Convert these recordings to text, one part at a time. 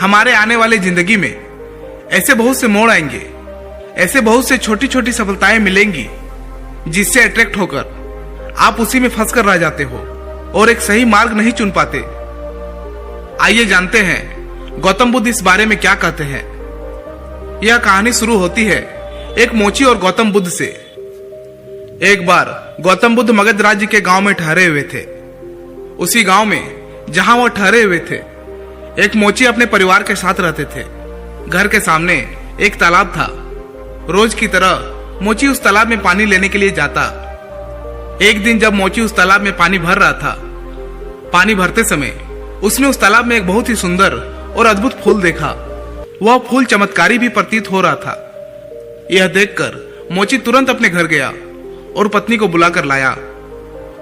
हमारे आने वाले जिंदगी में ऐसे बहुत से मोड़ आएंगे, ऐसे बहुत से छोटी छोटी सफलताएं मिलेंगी जिससे अट्रैक्ट होकर आप उसी में फंसकर रह जाते हो और एक सही मार्ग नहीं चुन पाते। आइए जानते हैं गौतम बुद्ध इस बारे में क्या कहते हैं। यह कहानी शुरू होती है एक मोची और गौतम बुद्ध से। एक बार गौतम बुद्ध मगध राज्य के गांव में ठहरे हुए थे। उसी गांव में जहां वह ठहरे हुए थे, एक मोची अपने परिवार के साथ रहते थे। घर के सामने एक तालाब था। रोज की तरह मोची उस तालाब में पानी लेने के लिए जाता। एक दिन जब मोची उस तालाब में पानी भर रहा था, पानी भरते समय उसने उस तालाब में एक बहुत ही सुंदर और अद्भुत फूल देखा। वह फूल चमत्कारी भी प्रतीत हो रहा था। यह देखकर मोची तुरंत अपने घर गया और पत्नी को बुलाकर लाया।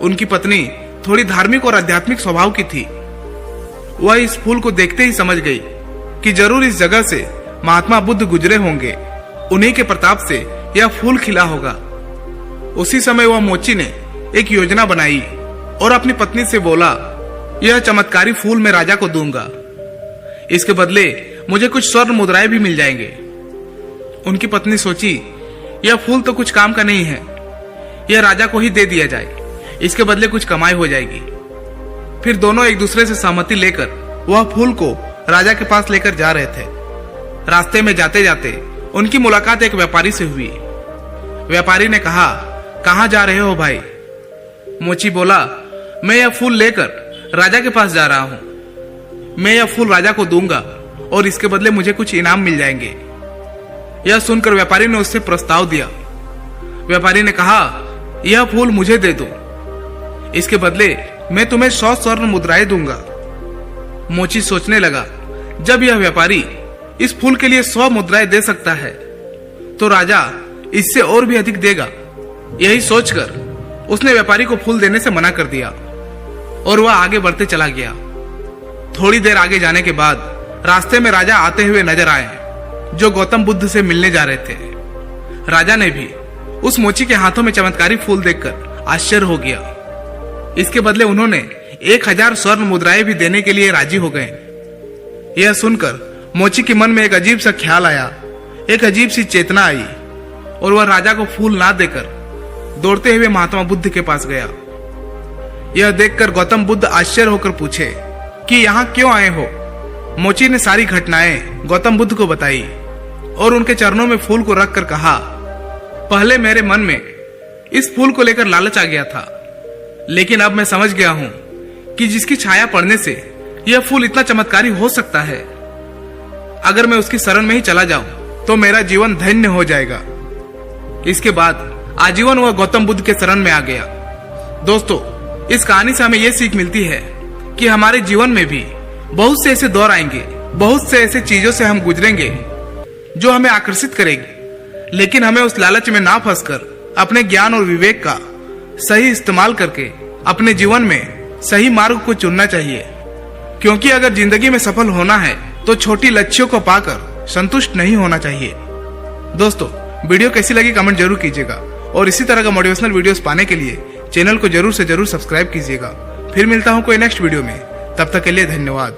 उनकी पत्नी थोड़ी धार्मिक और आध्यात्मिक स्वभाव की थी। वह इस फूल को देखते ही समझ गई कि जरूर इस जगह से महात्मा बुद्ध गुजरे होंगे। उन्हीं के प्रताप से यह फूल खिला होगा। उसी समय वह मोची ने एक योजना बनाई और अपनी पत्नी से बोला, यह चमत्कारी फूल मैं राजा को दूंगा। इसके बदले मुझे कुछ स्वर्ण मुद्राएं भी मिल जाएंगे। उनकी पत्नी सोची, यह फूल तो कुछ काम का नहीं है, यह राजा को ही दे दिया जाए, इसके बदले कुछ कमाई हो जाएगी। फिर दोनों एक दूसरे से सहमति लेकर वह फूल को राजा के पास लेकर जा रहे थे। रास्ते में जाते जाते उनकी मुलाकात एक व्यापारी से हुई। व्यापारी ने कहा, कहाँ जा रहे हो भाई? मोची बोला, मैं यह फूल लेकर राजा के पास जा रहा हूं। मैं यह फूल राजा को दूंगा और इसके बदले मुझे कुछ इनाम मिल जाएंगे। यह सुनकर व्यापारी ने उससे प्रस्ताव दिया। व्यापारी ने कहा, यह फूल मुझे दे दो, इसके बदले मैं तुम्हें 100 स्वर्ण मुद्राएं दूंगा। मोची सोचने लगा, जब यह व्यापारी इस फूल के लिए 100 मुद्राएं दे सकता है तो राजा इससे और भी अधिक देगा। यही सोचकर उसने व्यापारी को फूल देने से मना कर दिया और वह आगे बढ़ते चला गया। थोड़ी देर आगे जाने के बाद रास्ते में राजा आते हुए नजर आए, जो गौतम बुद्ध से मिलने जा रहे थे। राजा ने भी उस मोची के हाथों में चमत्कारी फूल देखकर आश्चर्य हो गया। इसके बदले उन्होंने 1000 स्वर्ण मुद्राएं भी देने के लिए राजी हो गए। यह सुनकर मोची के मन में एक अजीब सा ख्याल आया, एक अजीब सी चेतना आई और वह राजा को फूल ना देकर दौड़ते हुए महात्मा बुद्ध के पास गया। यह देखकर गौतम बुद्ध आश्चर्य होकर पूछे कि यहाँ क्यों आए हो? मोची ने सारी घटनाएं गौतम बुद्ध को बताई और उनके चरणों में फूल को रखकर कहा, पहले मेरे मन में इस फूल को लेकर लालच आ गया था, लेकिन अब मैं समझ गया हूं कि जिसकी छाया पड़ने से यह फूल इतना चमत्कारी हो सकता है, अगर मैं उसकी शरण में ही चला जाऊं तो मेरा जीवन धन्य हो जाएगा। इसके बाद आजीवन वह गौतम बुद्ध के शरण में आ गया। दोस्तों, इस कहानी से हमें यह सीख मिलती है कि हमारे जीवन में भी बहुत से ऐसे दौर आएंगे, बहुत से ऐसे चीजों से हम गुजरेंगे जो हमें आकर्षित करेगी, लेकिन हमें उस लालच में ना फंसकर अपने ज्ञान और विवेक का सही इस्तेमाल करके अपने जीवन में सही मार्ग को चुनना चाहिए। क्योंकि अगर जिंदगी में सफल होना है तो छोटी लक्ष्यों को पाकर संतुष्ट नहीं होना चाहिए। दोस्तों, वीडियो कैसी लगी कमेंट जरूर कीजिएगा और इसी तरह का मोटिवेशनल वीडियोस पाने के लिए चैनल को जरूर से जरूर सब्सक्राइब कीजिएगा। फिर मिलता हूं कोई नेक्स्ट वीडियो में, तब तक के लिए धन्यवाद।